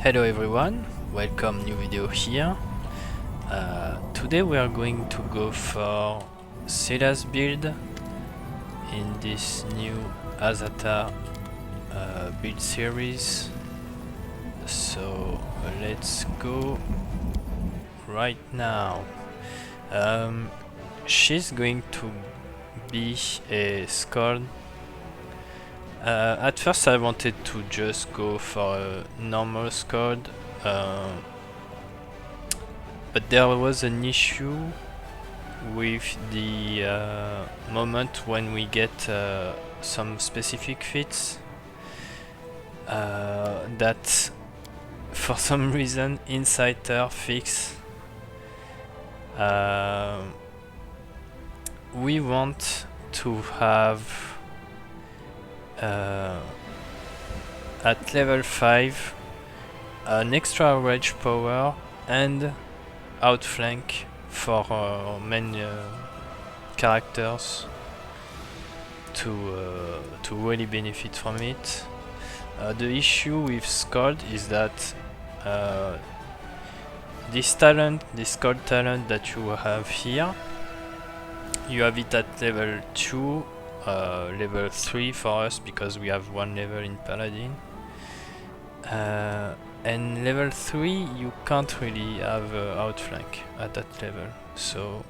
Hello everyone, welcome new video here. Today we are going to go for Seelah's build in this new Azata build series. So let's go right now. She's going to be a Scourge. At first I wanted to just go for a normal Scourge, but there was an issue with the moment when we get some specific feats that for some reason Inciter fix. We want to have at level 5 an extra rage power and outflank for main characters to really benefit from it. The issue with Scald is that this Scald talent that you have here, you have it at level 2, level 3 for us because we have one level in Paladin, and level 3 you can't really have outflank at that level. So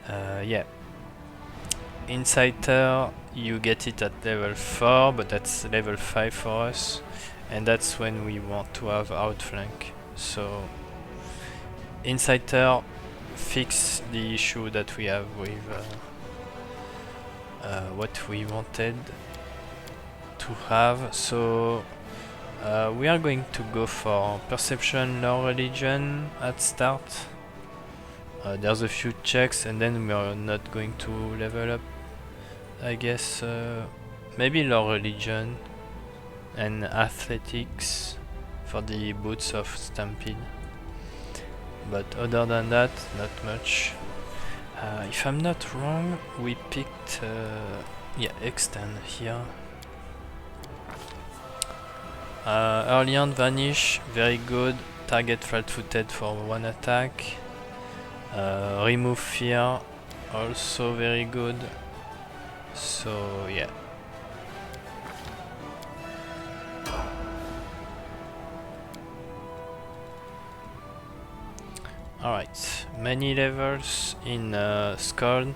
yeah, Inciter you get it at level 4, but that's level 5 for us, and that's when we want to have outflank. So Inciter fix the issue that we have with what we wanted to have. So we are going to go for Perception, Lreligion at start. There's a few checks and then we are not going to level up, I guess. Maybe Lreligion and Athletics for the boots of Stampede, but other than that, not much. If I'm not wrong, we picked yeah, Extend here. Early on Vanish, very good. Target flat-footed for one attack. Remove Fear, also very good. So yeah. Alright, many levels in Scourge.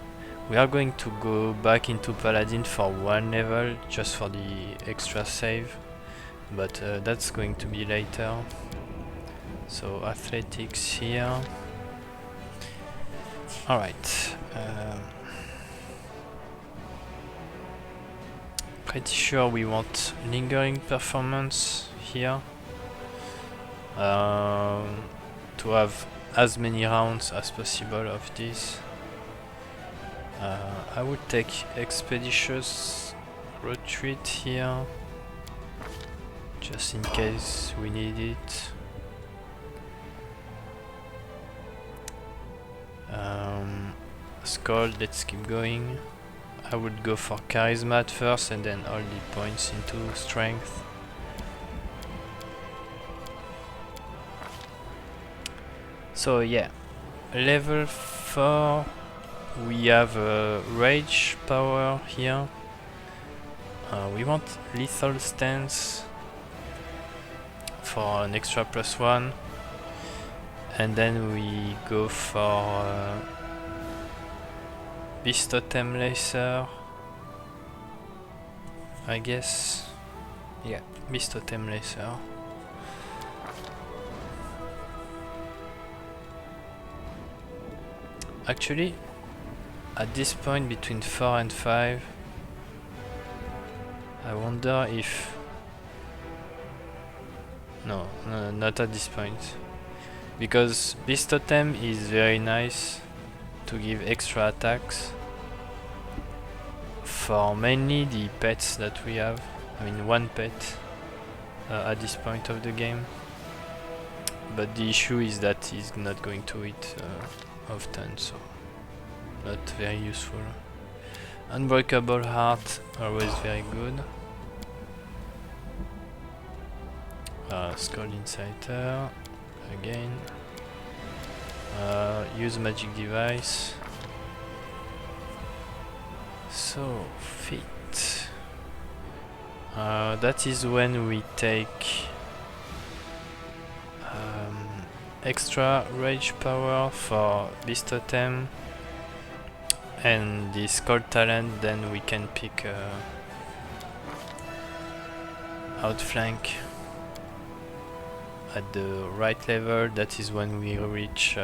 We are going to go back into Paladin for one level just for the extra save, but that's going to be later. So Athletics here. Alright. Pretty sure we want Lingering Perfomance here to have as many rounds as possible of this. I would take Expeditious Retreat here, just in case we need it. Skull, let's keep going. I would go for Charisma at first and then all the points into Strength. So yeah, level 4 we have Rage power here. We want Lethal Stance for an extra +1, and then we go for Totem Lacer, I guess. Yeah, Totem Lacer. Actually, at this point between 4 and 5, I wonder if... No, not at this point. Because this totem is very nice to give extra attacks for mainly the pets that we have. I mean, one pet at this point of the game. But the issue is that he's not going to eat often, so not very useful. Unbreakable Heart, always very good. Seelah Inciter again. Use magic device. So fit. That is when we take extra rage power for this totem and this cold talent. Then we can pick Outflank at the right level. That is when we reach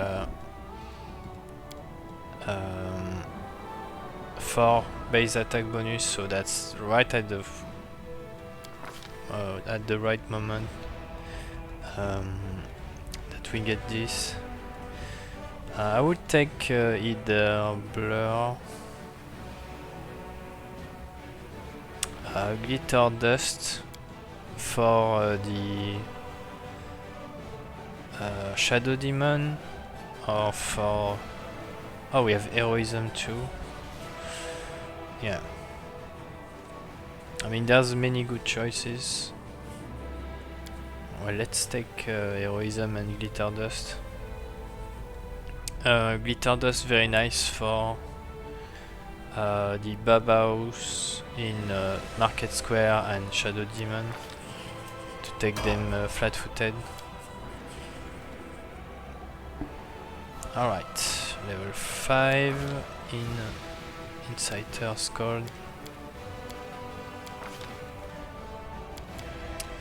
4 base attack bonus, so that's right at the right moment that we get this. I would take either Blur, Glitter Dust for the Shadow Demon, or for... oh, we have Heroism too. Yeah. I mean, there's many good choices. Well, let's take Heroism and Glitter Dust. Glitter Dust very nice for the Babos in Market Square and Shadow Demon, to take them flat-footed. Alright, level 5 in Inciter scored.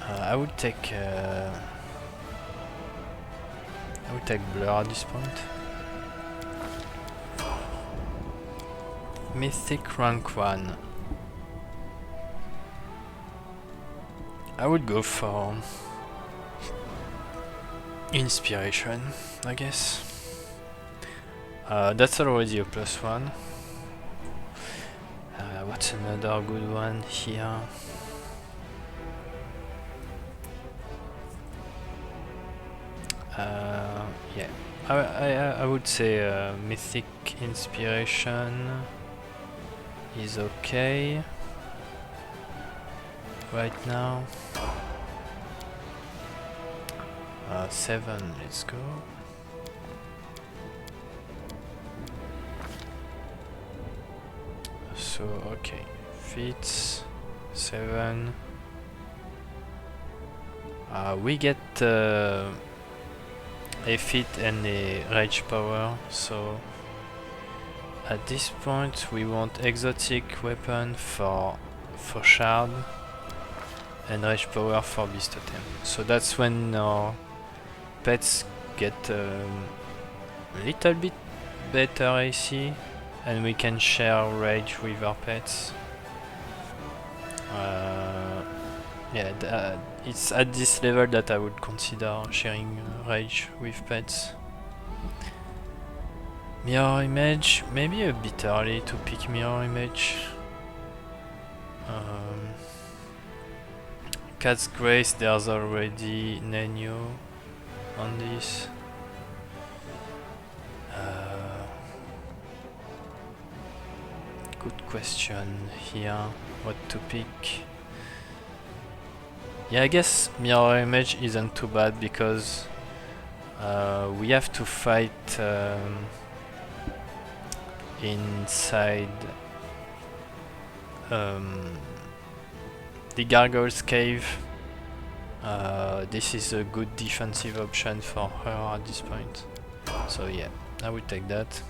I would take Blur at this point. Mythic rank 1. I would go for Inspiration, I guess. That's already a +1. What's another good one here? Yeah, I would say Mythic Inspiration is okay right now. 7, let's go. So okay, fits 7. We get a fit and a rage power, so at this point we want exotic weapon for Fauchard and rage power for Beast Totem. So that's when our pets get a little bit better AC, and we can share rage with our pets. Yeah, it's at this level that I would consider sharing rage with pets. Mirror image, maybe a bit early to pick mirror image. Cat's Grace, there's already Nenu on this. Good question here, what to pick. Yeah, I guess mirror image isn't too bad because we have to fight inside the Gargoyle's Cave. This is a good defensive option for her at this point. So yeah, I would take that.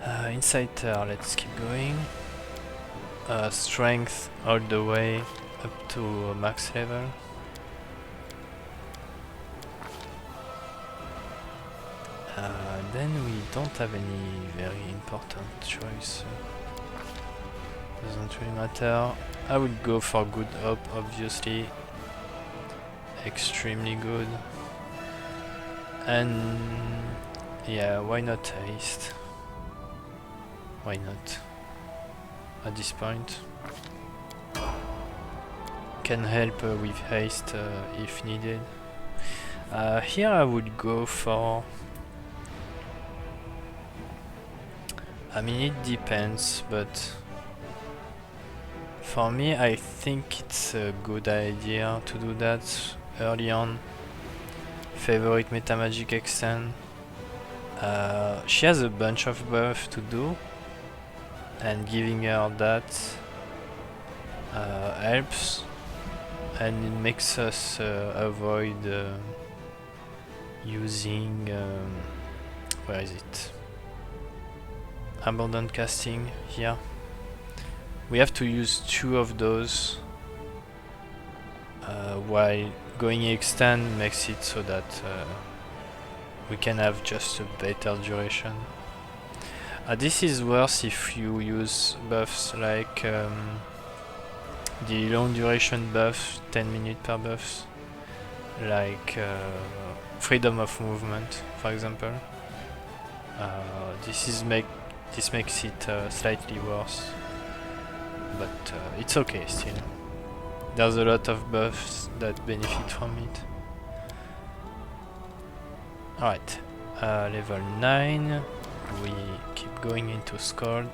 Inciter, let's keep going. Strength all the way up to max level. Then we don't have any very important choice. Doesn't really matter. I would go for Good Hope, obviously. Extremely good. And yeah, why not Haste? Why not? At this point. Can help with Haste if needed. Here I would go for... I mean, it depends, but For me, I think it's a good idea to do that early on. Favorite Metamagic extend. She has a bunch of buff to do, and giving her that helps, and it makes us avoid using where is it? Abundant casting here. We have to use 2 of those, while going extend makes it so that we can have just a better duration. This is worse if you use buffs like the long duration buff, 10 minutes per buff, like freedom of movement, for example. This makes it slightly worse, but it's okay still. There's a lot of buffs that benefit from it. Alright, level 9, we keep going into Scald.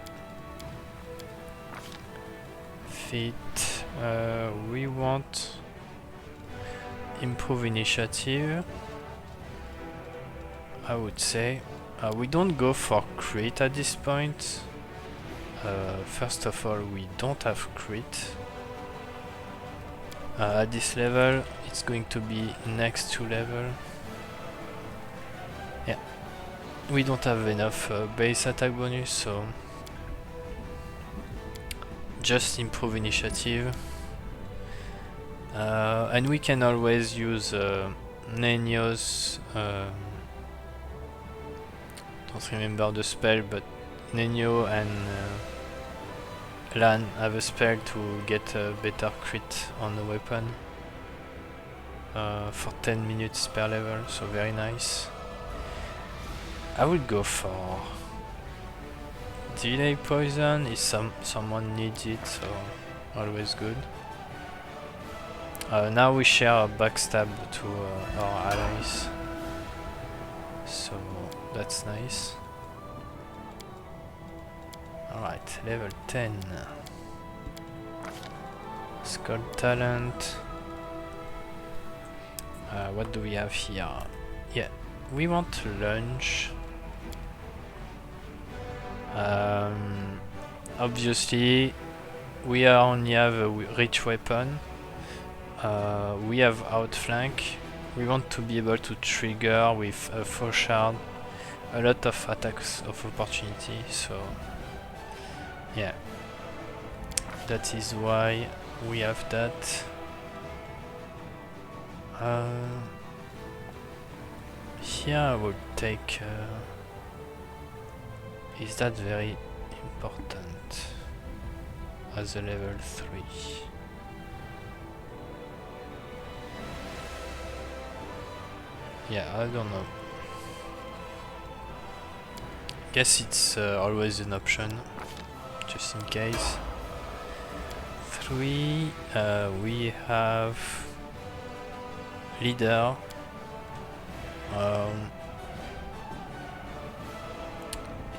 Feet, we want improve initiative, I would say. We don't go for crit at this point. First of all, we don't have crit. At this level, it's going to be next to level. Yeah, we don't have enough base attack bonus, so just improve initiative. And we can always use Nenio's, don't remember the spell, but Nenio and Lan have a spell to get a better crit on the weapon for 10 minutes per level, so very nice. I would go for delay poison if someone needs it, so always good. Now we share a backstab to our allies, so that's nice. Alright, level 10. Skull talent. What do we have here? Yeah, we want to lunge. Obviously, we only have a rich weapon. We have Outflank. We want to be able to trigger with a Fauchard a lot of attacks of opportunity, so yeah, that is why we have that. Here I would take is that very important as a level 3? Yeah, I don't know. Guess it's always an option, just in case. 3, we have Leader.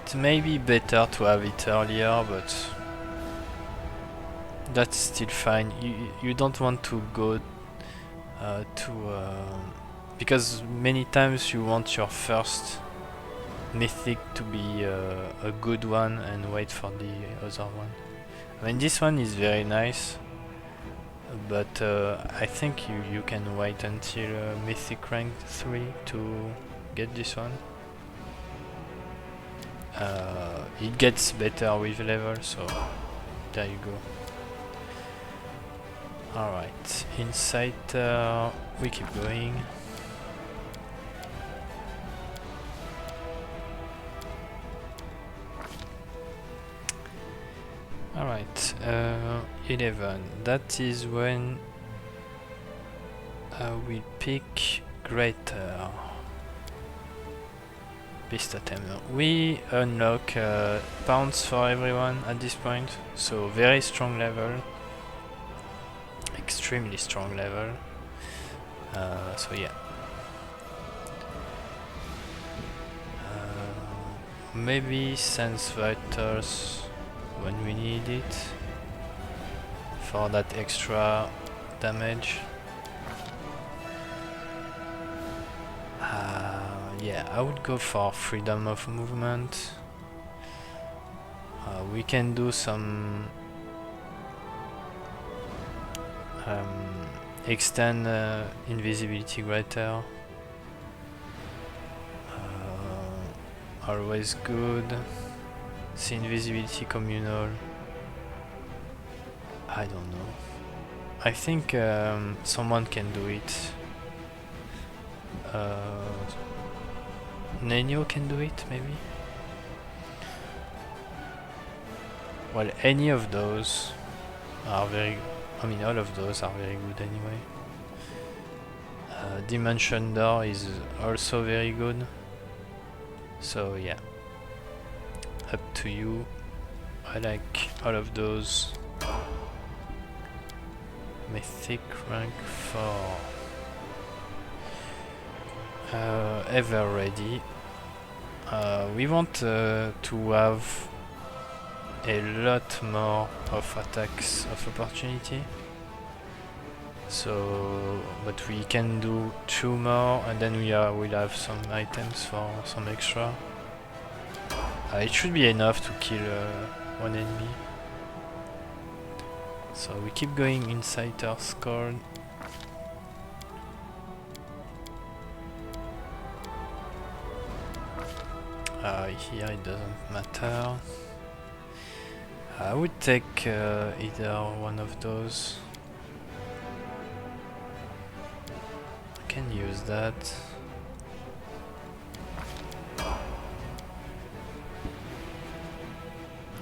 It may be better to have it earlier, but that's still fine. You don't want to go because many times you want your first mythic to be a good one and wait for the other one. I mean, this one is very nice, but I think you can wait until mythic rank 3 to get this one. It gets better with level, so there you go. Alright, Inciter, we keep going. Alright, 11. That is when we pick Greater Beast Totem. We unlock pounds for everyone at this point, so very strong level, extremely strong level. So yeah. Maybe Sense Vitals when we need it. for that extra damage. Yeah, I would go for freedom of movement. We can do some extend invisibility greater. Always good. See invisibility communal. I don't know. I think someone can do it. Nenio can do it, maybe? Well, any of those are very... I mean, all of those are very good anyway. Dimension Door is also very good. So yeah. Up to you. I like all of those. Mythic rank 4. Ever ready. We want to have a lot more of attacks of opportunity. So, but we can do 2 more, and then we'll have some items for some extra. It should be enough to kill one enemy. So we keep going inside our score. Here it doesn't matter. I would take either one of those. I can use that.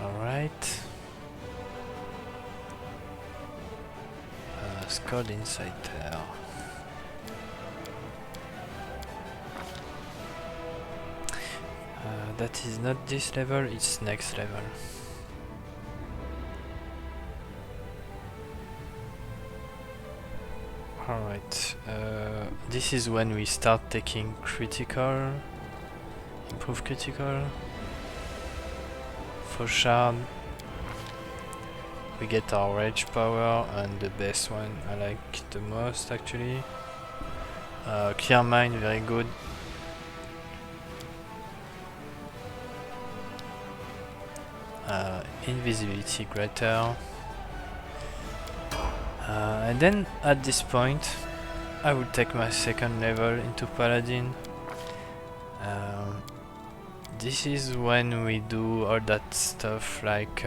Alright. Seelah Inciter. That is not this level, it's next level. Alright, this is when we start taking critical, improve critical, Fauchard. We get our rage power, and the best one I like the most actually. Clear mind, very good. Invisibility greater. And then at this point I would take my second level into Paladin. This is when we do all that stuff like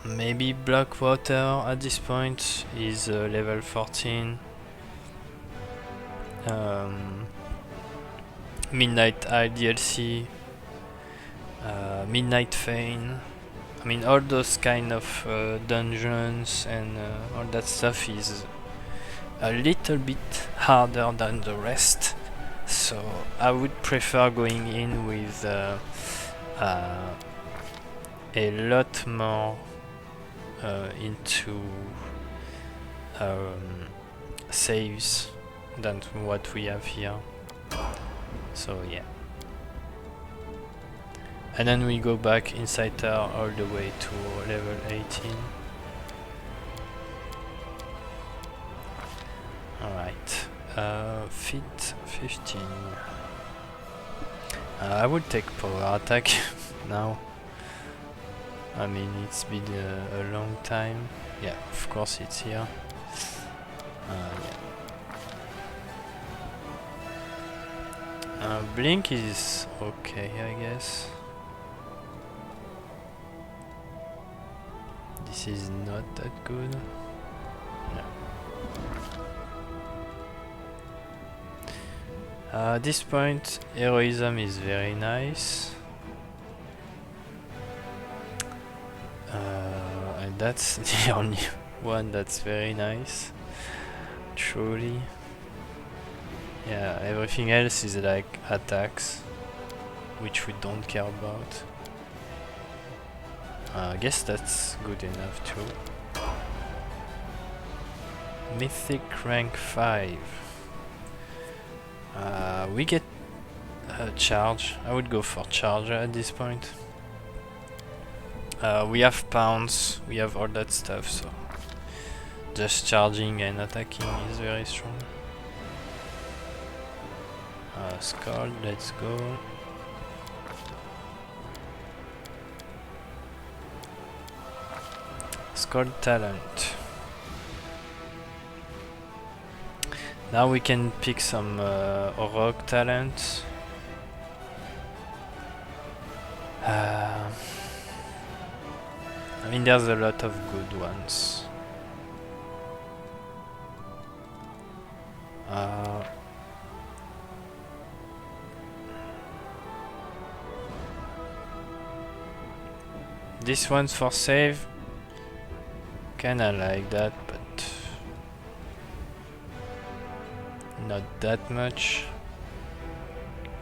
maybe block WoTR at this point is level 14. Midnight Eye DLC, Midnight Feign. I mean, all those kind of dungeons and all that stuff is a little bit harder than the rest, so I would prefer going in with a lot more into saves than what we have here. So yeah. And then we go back Inciter all the way to level 18. Alright, fit 15. I would take power attack now. I mean, it's been a long time. Yeah, of course it's here. Yeah. Blink is okay, I guess. This is not that good. No. At this point, heroism is very nice. And that's the only one that's very nice. Truly. Yeah, everything else is like attacks, which we don't care about. I guess that's good enough too. Mythic rank 5. We get a charge. I would go for charge at this point. We have pounds, we have all that stuff, so just charging and attacking is very strong. Scald, let's go. Scald talent. Now we can pick some rogue talents. I mean, there's a lot of good ones. This one's for save. Kinda like that, but not that much.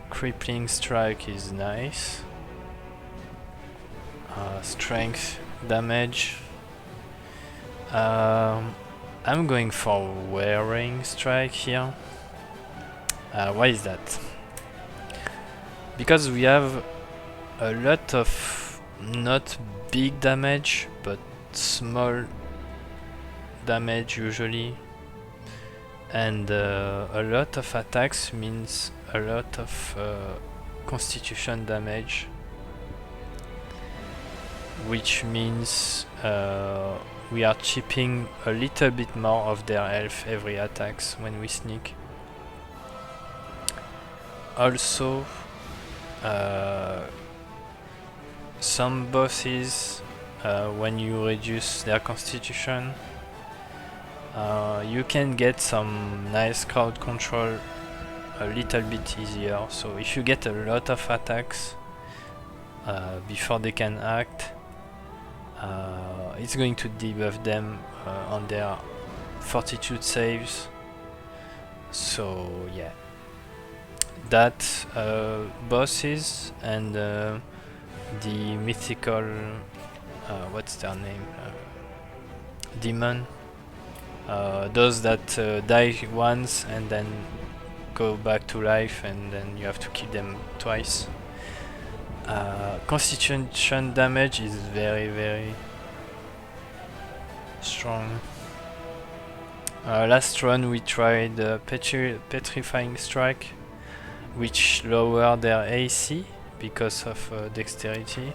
Crippling strike is nice. Strength damage. I'm going for wearing strike here. Why is that? Because we have a lot of not big damage, but small damage usually, and a lot of attacks means a lot of constitution damage, which means we are chipping a little bit more of their health every attacks when we sneak. Also, some bosses, when you reduce their constitution, you can get some nice crowd control a little bit easier. So if you get a lot of attacks before they can act, it's going to debuff them on their fortitude saves. So yeah, that bosses and the mythical what's their name, demon, those that die once and then go back to life, and then you have to kill them twice. Constitution damage is very strong. Last run we tried Petrifying Strike, which lowered their AC because of dexterity.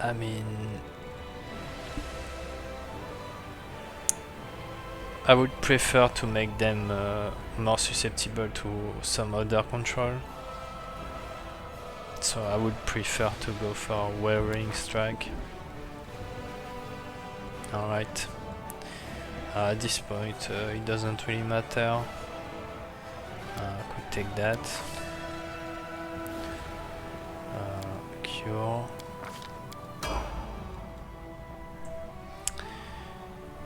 I mean, I would prefer to make them more susceptible to some other control. So I would prefer to go for Wearing Strike. Alright. At this point it doesn't really matter. Could take that. Cure.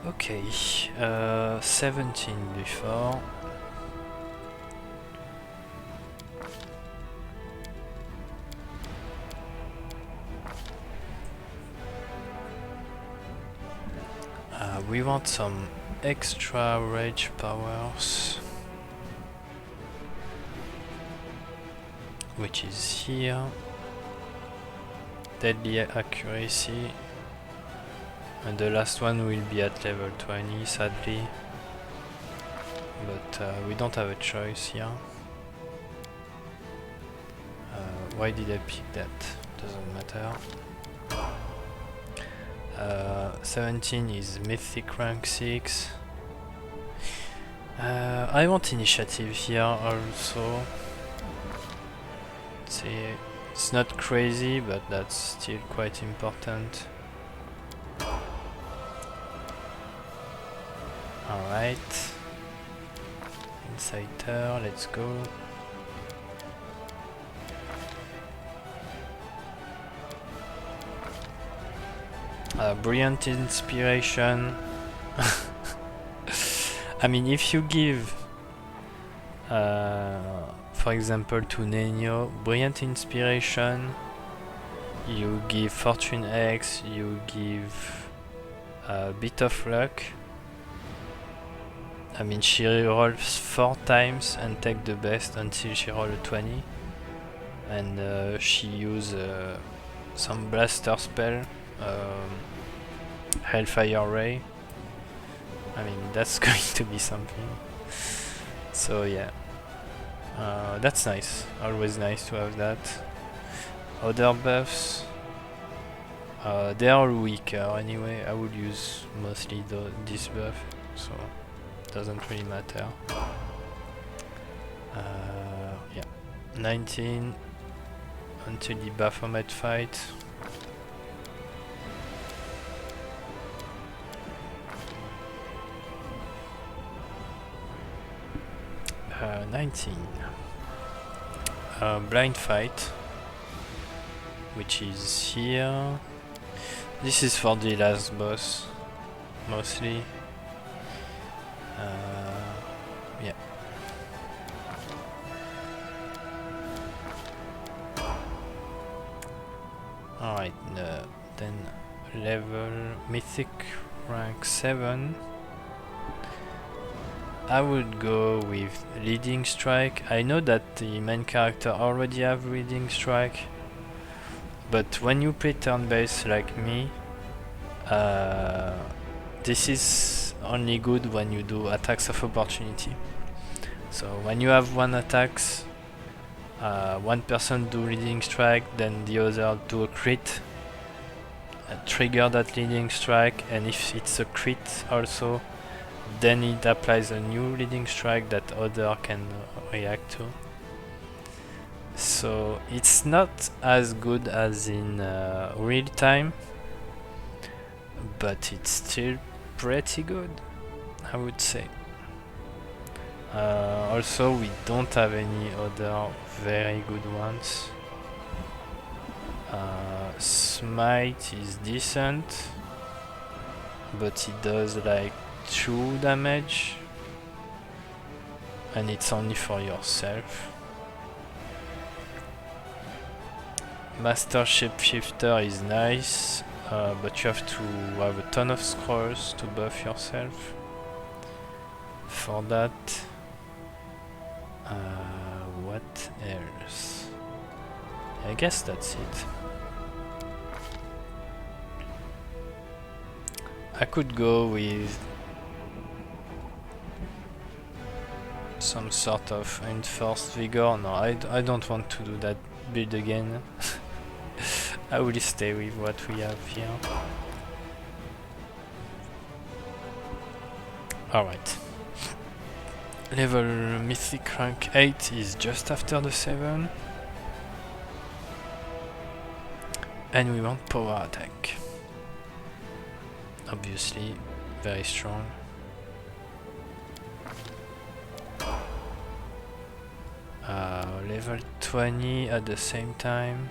Okay, 17 before. We want some extra rage powers, which is here. Deadly accuracy. And the last one will be at level 20, sadly. But we don't have a choice here. Why did I pick that? Doesn't matter. 17 is Mythic rank 6. I want initiative here also. See, it's not crazy, but that's still quite important. Alright. Inciter, let's go. Brilliant Inspiration. I mean, if you give, for example, to Nenio, Brilliant Inspiration, you give Fortune X, you give a bit of luck, I mean, she rolls 4 times and take the best until she rolls a 20. And she use some blaster spell, Hellfire Ray. I mean, that's going to be something. So yeah, that's nice. Always nice to have that. Other buffs, they are weaker anyway. I would use mostly this buff, so it doesn't really matter. Yeah, 19 until the Baphomet fight. 19. Blind fight, which is here. This is for the last boss, mostly. Yeah. Alright, then level Mythic rank 7. I would go with Leading Strike. I know that the main character already have Leading Strike, but when you play turn-based like me, this is only good when you do attacks of opportunity. So when you have one attacks, one person do Leading Strike, then the other do a crit, trigger that Leading Strike, and if it's a crit also, then it applies a new Leading Strike that other can react to. So it's not as good as in real time, but it's still pretty good, I would say. Also, we don't have any other very good ones. Smite is decent, but it does like 2 damage, and it's only for yourself. Master Shapeshifter is nice, but you have to have a ton of scrolls to buff yourself. For that, what else? I guess that's it. I could go with some sort of enforced vigor. No, I don't want to do that build again. I will stay with what we have here. Alright. Level Mythic rank 8 is just after the 7. And we want power attack. Obviously, very strong. Level 20 at the same time.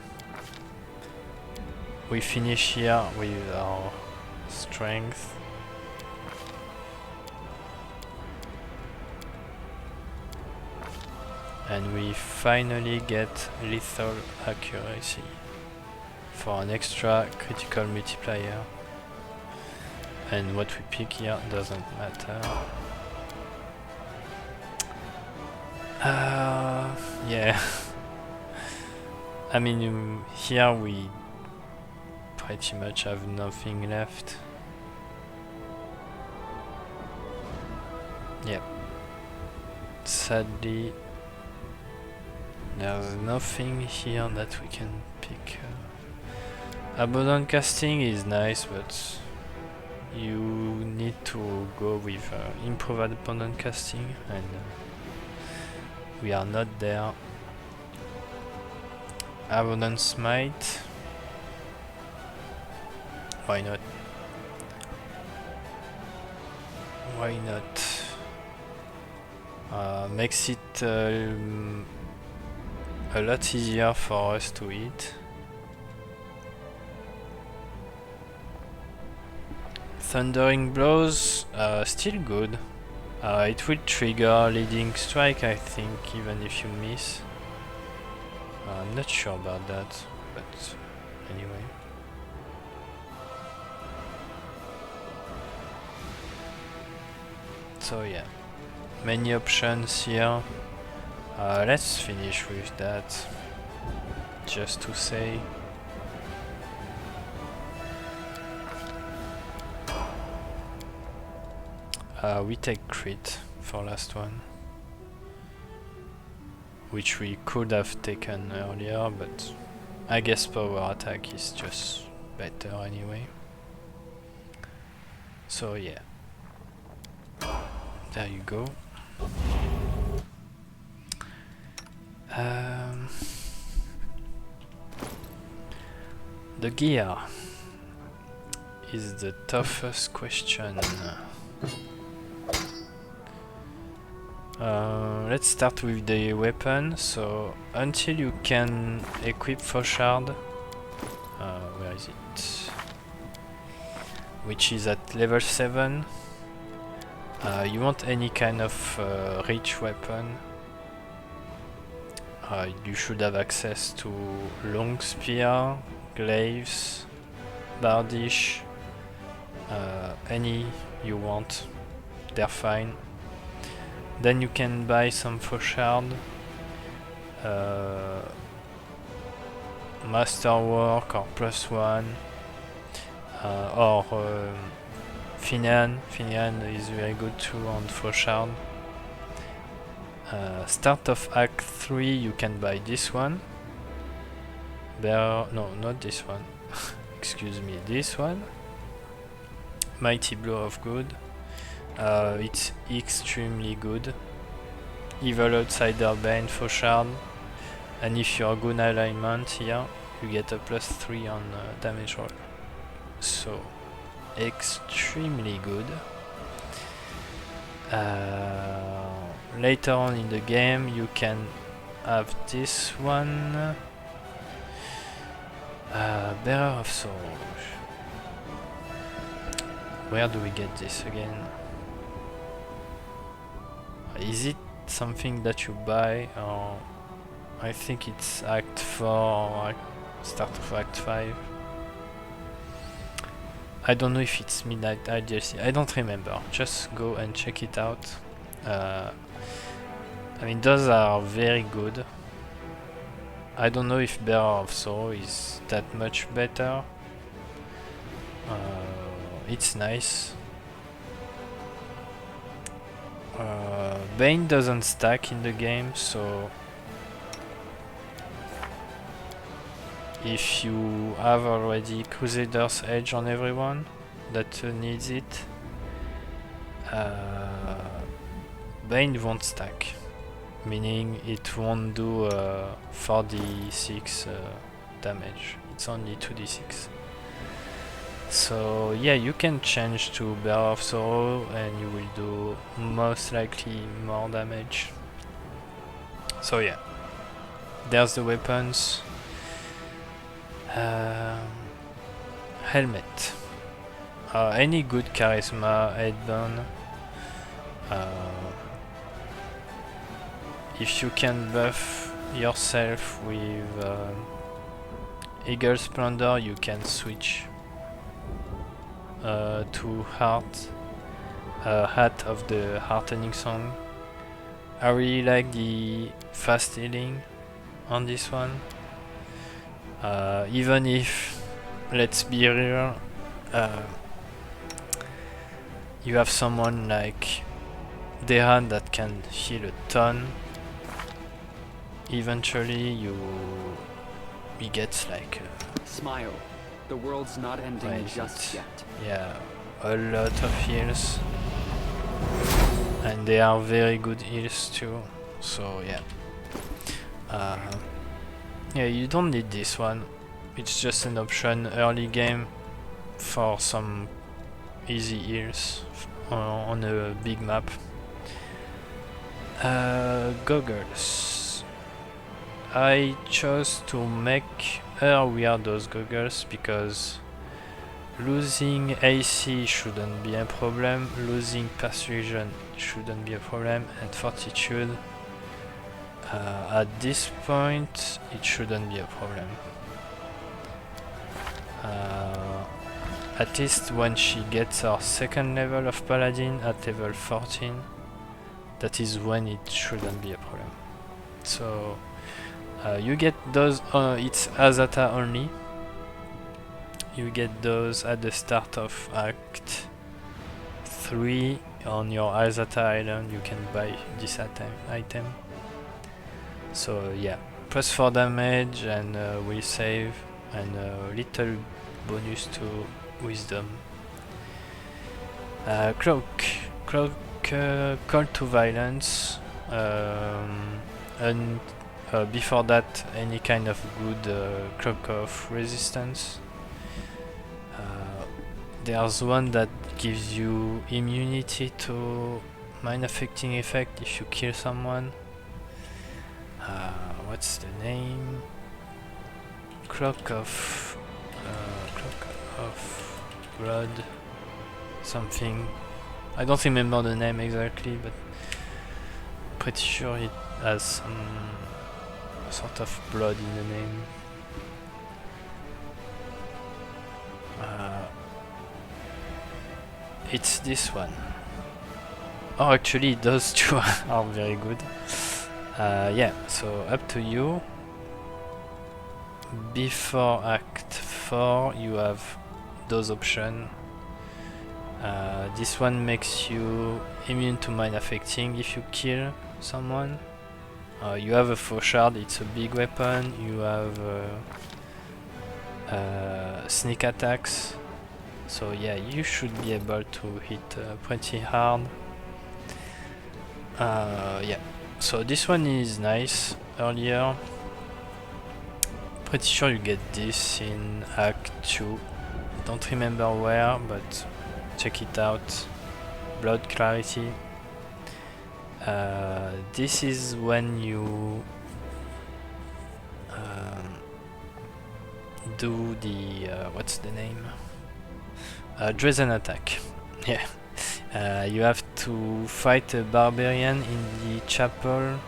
We finish here with our strength. And we finally get lethal accuracy for an extra critical multiplier. And what we pick here doesn't matter. Yeah. I mean, here we pretty much have nothing left. Yep. Sadly, there's nothing here that we can pick. Abundant casting is nice, but you need to go with improved abundant casting, and we are not there. Abundant smite. Why not? Why not? Makes it a lot easier for us to hit. Thundering blows, still good. It will trigger Leading Strike, I think, even if you miss. I'm not sure about that, but anyway. So yeah, many options here. Let's finish with that, just to say. We take crit for last one, which we could have taken earlier, but I guess power attack is just better anyway. So yeah, there you go. The gear is the toughest question. Let's start with the weapon. So until you can equip Fauchard, where is it? Which is at level 7. You want any kind of rich weapon. You should have access to long spear, glaives, bardish, any you want, they're fine. Then you can buy some Fauchard, Masterwork or +1, or Finian. Finian is very good too on Fauchard. Start of Act 3 you can buy this one. No, not this one. Excuse me, this one. Mighty Blow of Good. It's extremely good. Evil Outsider Bane, Fauchard, and if you're good alignment here, you get a +3 on damage roll. So, extremely good. Later on in the game, you can have this one. Bearer of Sorrows. Where do we get this again? Is it something that you buy, or I think it's Act 4 or start of Act 5. I don't know if it's Midnight DLC, I don't remember, just go and check it out. I mean, those are very good. I don't know if Bearer of Sorrow is that much better. It's nice. Bane doesn't stack in the game, so if you have already Crusader's Edge on everyone that needs it, Bane won't stack, meaning it won't do 4d6 damage, it's only 2d6. So yeah, you can change to Bearer of Sorrow and you will do most likely more damage. So yeah, there's the weapons. Helmet. Any good charisma headband. If you can buff yourself with Eagle Splendor, you can switch to Hat of the Heartening Song. I really like the fast healing on this one. Even if, let's be real, you have someone like Dehan that can heal a ton, eventually he gets like smile. The world's not ending just yet. Yeah, a lot of heals, and they are very good heals too. So yeah, yeah, you don't need this one. It's just an option early game for some easy heals on a big map. Goggles. I chose to make her wear those goggles because losing AC shouldn't be a problem, losing Persuasion shouldn't be a problem, and Fortitude at this point it shouldn't be a problem. At least when she gets her second level of Paladin at level 14, that is when it shouldn't be a problem. So you get those, it's Azata only. You get those at the start of Act 3 on your Azata island. You can buy this item. So yeah, plus 4 damage and will save, and a little bonus to wisdom. Cloak, call to violence, and before that any kind of good cloak of resistance. There's one that gives you immunity to mind affecting effect if you kill someone. What's the name? Cloak of blood, something. I don't remember the name exactly, but pretty sure it has some sort of blood in the name. It's this one. Oh, actually those two are very good. Yeah, so up to you. Before Act 4 you have those options. This one makes you immune to mind affecting if you kill someone. You have a Fauchard, it's a big weapon. You have sneak attacks. So yeah, you should be able to hit pretty hard. Yeah, so this one is nice. Earlier, pretty sure you get this in Act 2. Don't remember where, but check it out. Blood Clarity. This is when you do the what's the name? Drazen attack. Yeah. You have to fight a barbarian in the chapel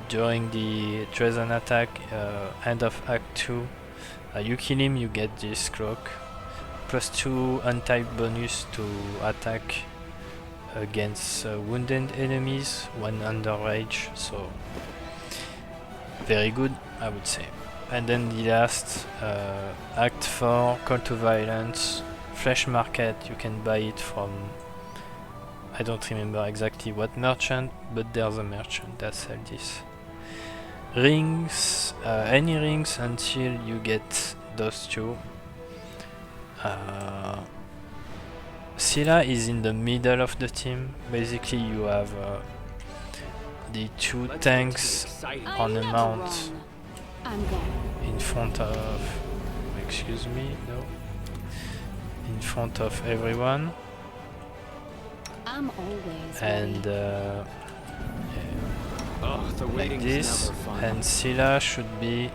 during the Drazen attack, end of Act 2. You kill him, you get this cloak. +2 untyped bonus to attack against wounded enemies when under rage, so very good, I would say. And then the last, Act 4, Call to Violence, Flesh Market. You can buy it from, I don't remember exactly what merchant, but there's a merchant that sells this. Rings, any rings until you get those two. Seelah is in the middle of the team. Basically you have the two tanks on a mount in front of, excuse me, no, in front of everyone. And like this, and Seelah should be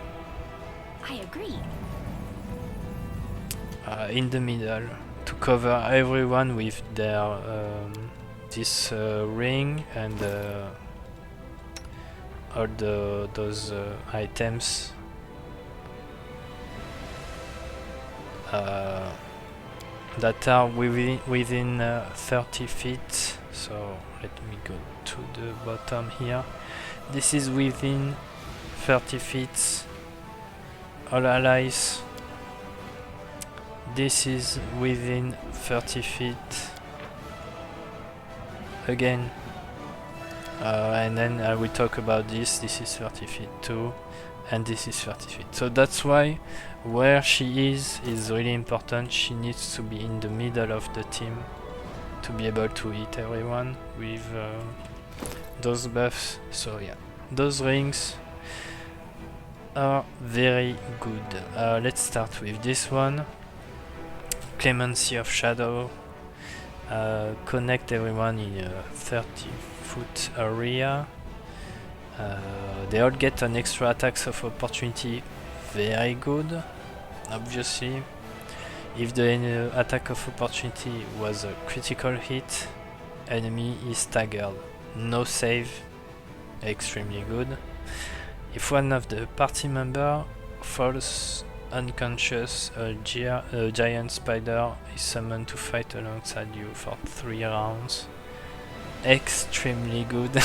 in the middle to cover everyone with their this ring and all those items that are within 30 feet. So let me go to the bottom here. This is within 30 feet. All allies. This is within 30 feet again, and then I will talk about this. This is 30 feet too, and this is 30 feet. So that's why where she is really important. She needs to be in the middle of the team to be able to hit everyone with those buffs. So yeah, those rings are very good. Let's start with this one. Clemency of Shadow. Connect everyone in a 30-foot area. They all get an extra attacks of opportunity. Very good, obviously. If the attack of opportunity was a critical hit, enemy is staggered. No save, extremely good. If one of the party member falls unconscious, a giant spider is summoned to fight alongside you for 3 rounds. extremely good.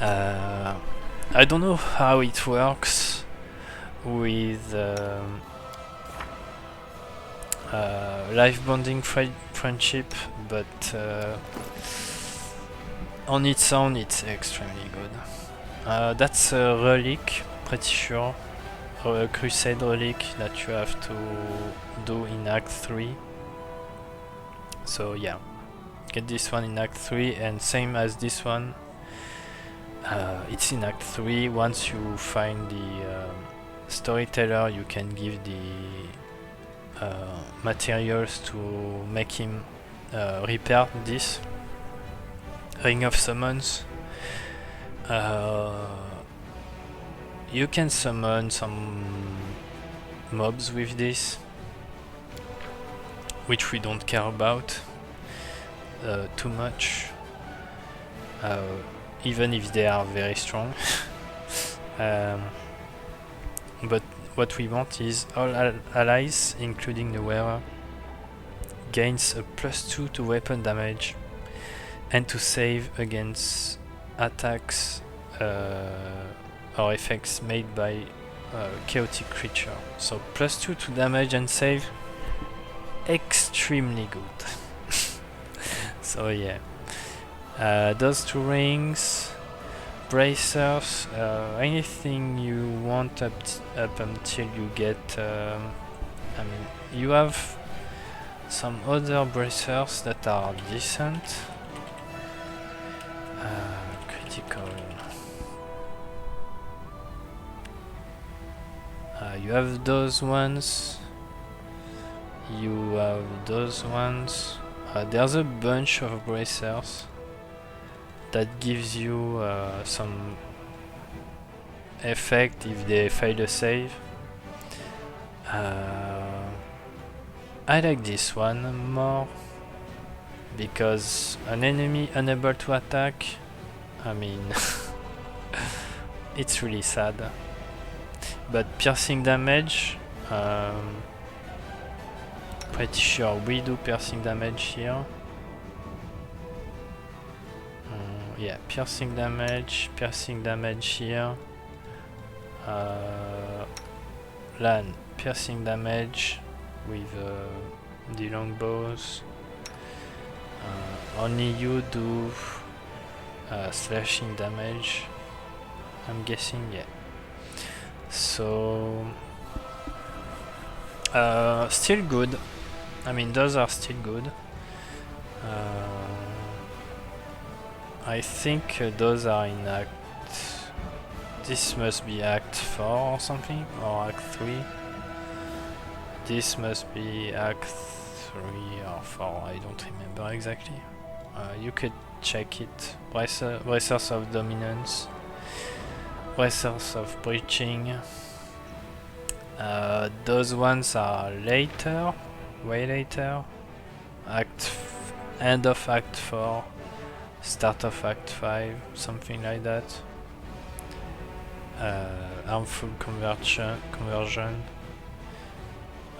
I don't know how it works with life bonding friendship, but on its own it's extremely good. That's a relic, pretty sure, or a crusade relic that you have to do in Act 3. So yeah, get this one in Act 3, and same as this one, it's in Act 3. Once you find the storyteller, you can give the materials to make him repair this Ring of Summons. You can summon some mobs with this, which we don't care about too much, even if they are very strong. But what we want is all allies, including the wearer, gains a +2 to weapon damage and to save against attacks or effects made by chaotic creature. So +2 to damage and save, extremely good. So yeah, those two rings, bracers, anything you want up until you get. I mean, you have some other bracers that are decent. Critical. You have those ones. You have those ones. There's a bunch of bracers that gives you some effect if they fail a save. I like this one more because an enemy unable to attack, I mean, it's really sad. But piercing damage, pretty sure we do piercing damage here. Yeah, piercing damage here. Lan, piercing damage with the longbows. Only you do slashing damage, I'm guessing, yeah. So still good. I mean, those are still good. I think those are in Act... This must be Act 4 or something, or Act 3. This must be Act 3 or 4, I don't remember exactly. You could check it. Bracers of Dominance, Bracers of Breaching. Those ones are later, way later. End of Act 4, start of Act 5, something like that. Harmful conversion.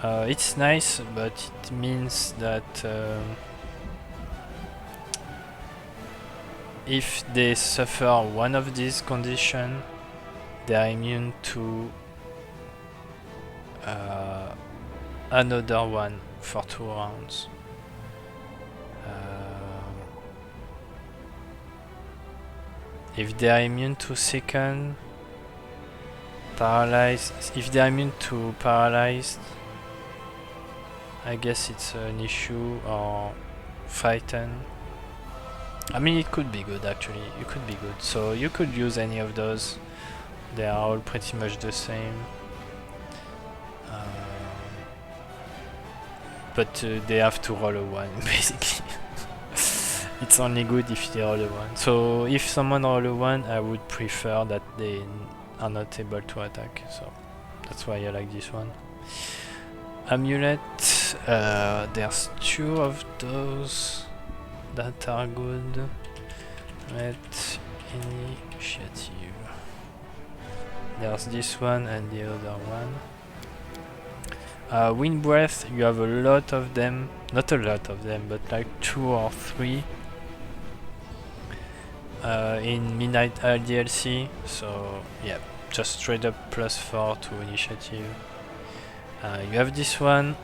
It's nice, but it means that if they suffer one of these conditions, they are immune to another one for 2 rounds. If they are immune to second, paralyzed, if they are immune to paralyzed, I guess it's an issue, or frightened. I mean, it could be good actually, it could be good. So you could use any of those, they are all pretty much the same. But they have to roll a 1 basically. It's only good if they roll a 1. So if someone roll a 1, I would prefer that they are not able to attack. So that's why I like this one. Amulet, there's 2 of those that are good. Amulet Initiative. There's this one and the other one. Wind Breath, you have a lot of them. Not a lot of them, but like 2 or 3. in Midnight DLC, so yeah, just straight up +4 to initiative. You have this one,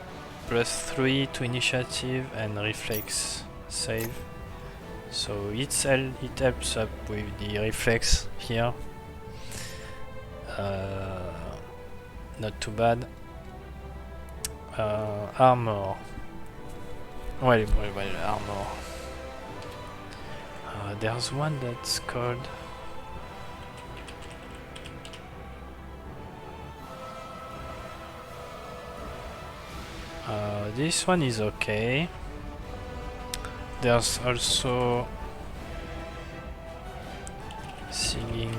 +3 to initiative and reflex save. So it helps up with the reflex here. Not too bad. Armor. Well, armor. There's one that's called... this one is okay. There's also... singing...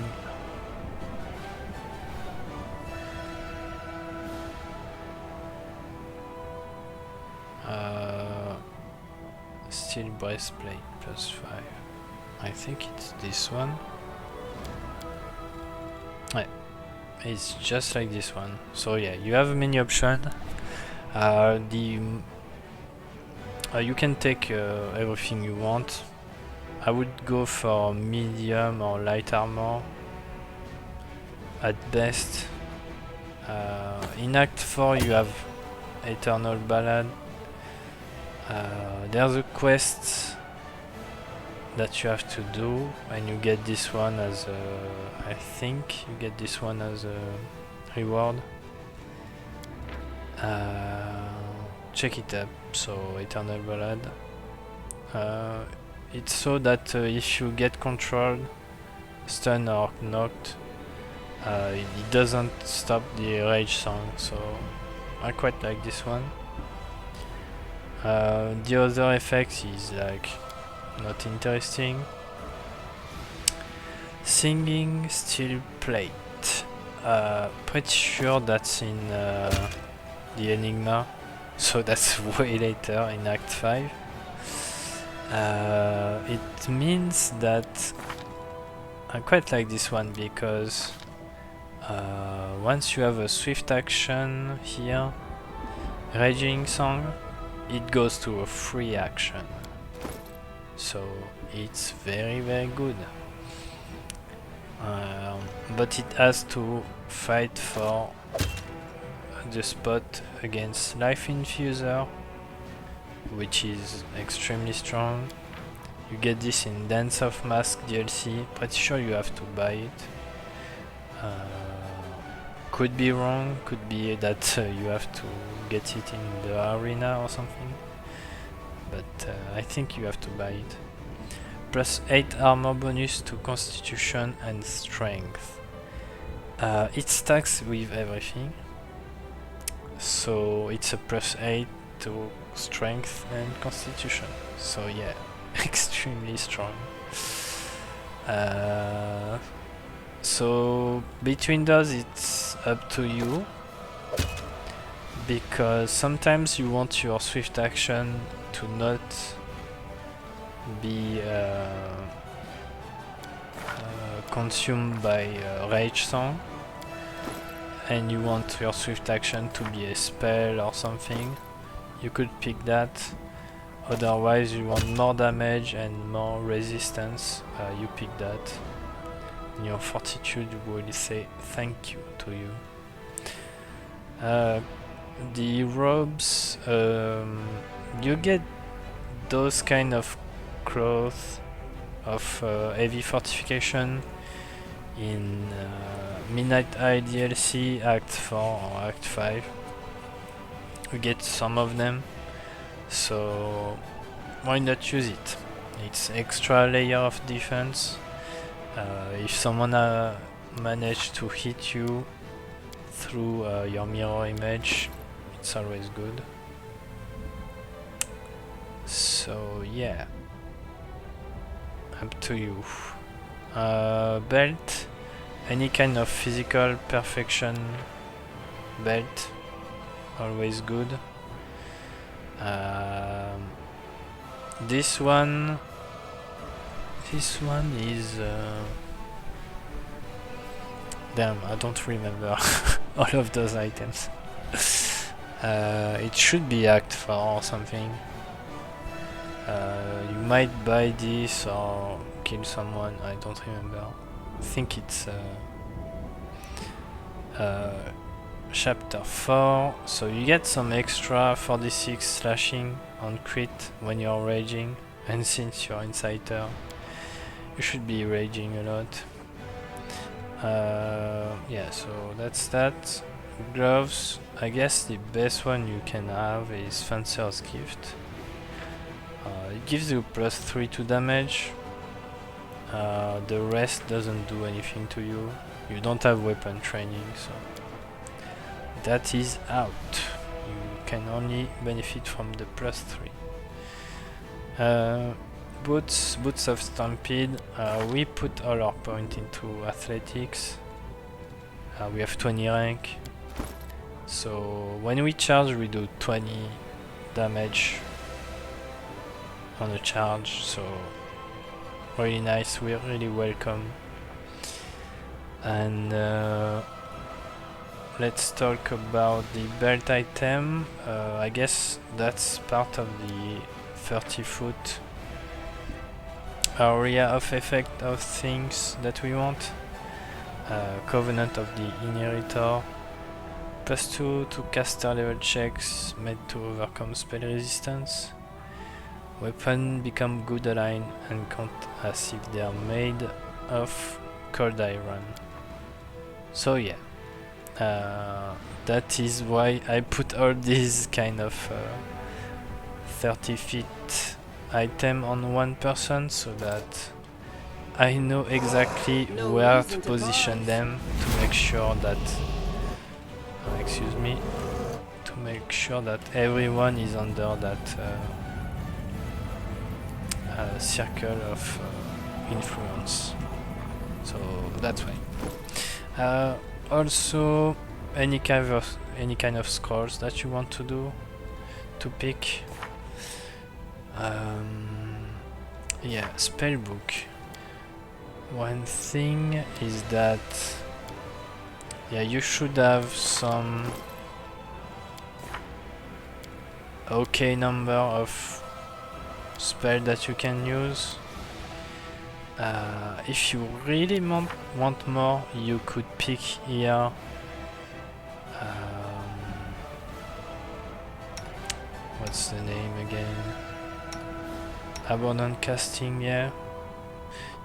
steel breastplate +5. I think it's this one. Yeah, it's just like this one. So yeah, you have many options. You can take everything you want. I would go for medium or light armor at best. In Act 4 you have Eternal Ballad. There's a quest that you have to do, and you get this one as a... I think you get this one as a reward. Check it up. So Eternal Ballad. It's so that if you get controlled, stunned or knocked, it doesn't stop the rage song, so I quite like this one. The other effect is like not interesting. Singing steel plate. Pretty sure that's in the Enigma, so that's way later in Act 5. It means that I quite like this one because once you have a swift action here, Raging Song, it goes to a free action. So it's very good. But it has to fight for the spot against Life Infuser, which is extremely strong. You get this in Dance of Mask DLC. Pretty sure you have to buy it. Could be wrong, could be that you have to get it in the arena or something, but I think you have to buy it. +8 armor bonus to Constitution and Strength. It stacks with everything, so it's a +8 to Strength and Constitution, so yeah, extremely strong. So between those it's up to you, because sometimes you want your swift action to not be consumed by Rage Song, and you want your swift action to be a spell or something. You could pick that. Otherwise you want more damage and more resistance, you pick that. Your fortitude will say thank you to you. The robes, you get those kind of clothes of heavy fortification in Midnight Eye DLC Act 4 or Act 5. You get some of them, so why not use it? It's extra layer of defense. If someone managed to hit you through your mirror image, it's always good. So yeah, up to you. Belt, any kind of physical perfection belt, always good. This one is damn, I don't remember all of those items. It should be Act 4 or something. You might buy this or kill someone, I don't remember. I think it's chapter 4, so you get some extra 4d6 slashing on crit when you're raging, and since you're Inciter, you should be raging a lot. Yeah, so that's that. Gloves, I guess the best one you can have is Fencer's Gift. It gives you +3 to damage. The rest doesn't do anything to you. You don't have weapon training, so that is out. You can only benefit from the +3. Boots of Stampede. We put all our point into athletics. We have 20 rank. So when we charge, we do 20 damage on a charge. So really nice. We're really welcome. And let's talk about the belt item. I guess that's part of the 30-foot area of effect of things that we want. Covenant of the Inheritor. +2 to caster level checks made to overcome spell resistance. Weapon become good aligned and count as if they are made of cold iron. So yeah, that is why I put all these kind of 30 feet item on one person, so that I know exactly where to position them to make sure that excuse me, to make sure that everyone is under that circle of influence. So that's why. Also, any kind of scrolls that you want to do, to pick. Yeah, spellbook. One thing is that, yeah, you should have some okay number of spell that you can use. If you really want more, you could pick here what's the name again? Abundant Casting, yeah.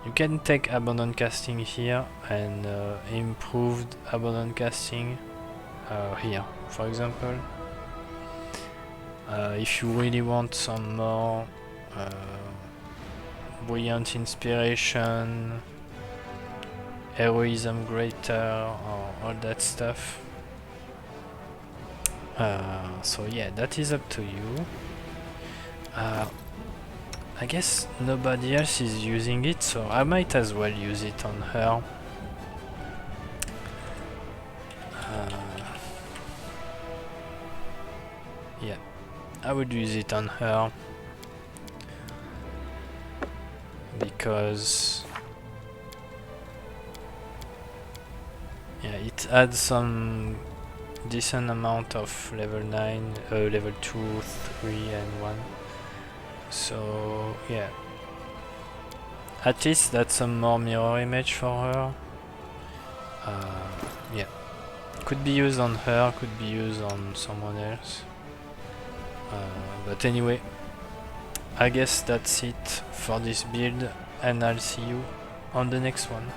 You can take Abundant Casting here and improved Abundant Casting here, for example. If you really want some more Brilliant Inspiration, Heroism Greater, or all that stuff. So yeah, that is up to you. I guess nobody else is using it, so I might as well use it on her. Yeah, I would use it on her because yeah, it adds some decent amount of level 9, level 2, 3 and 1. So yeah, at least that's some more mirror image for her. Yeah, could be used on her, could be used on someone else. But anyway, I guess that's it for this build, and I'll see you on the next one.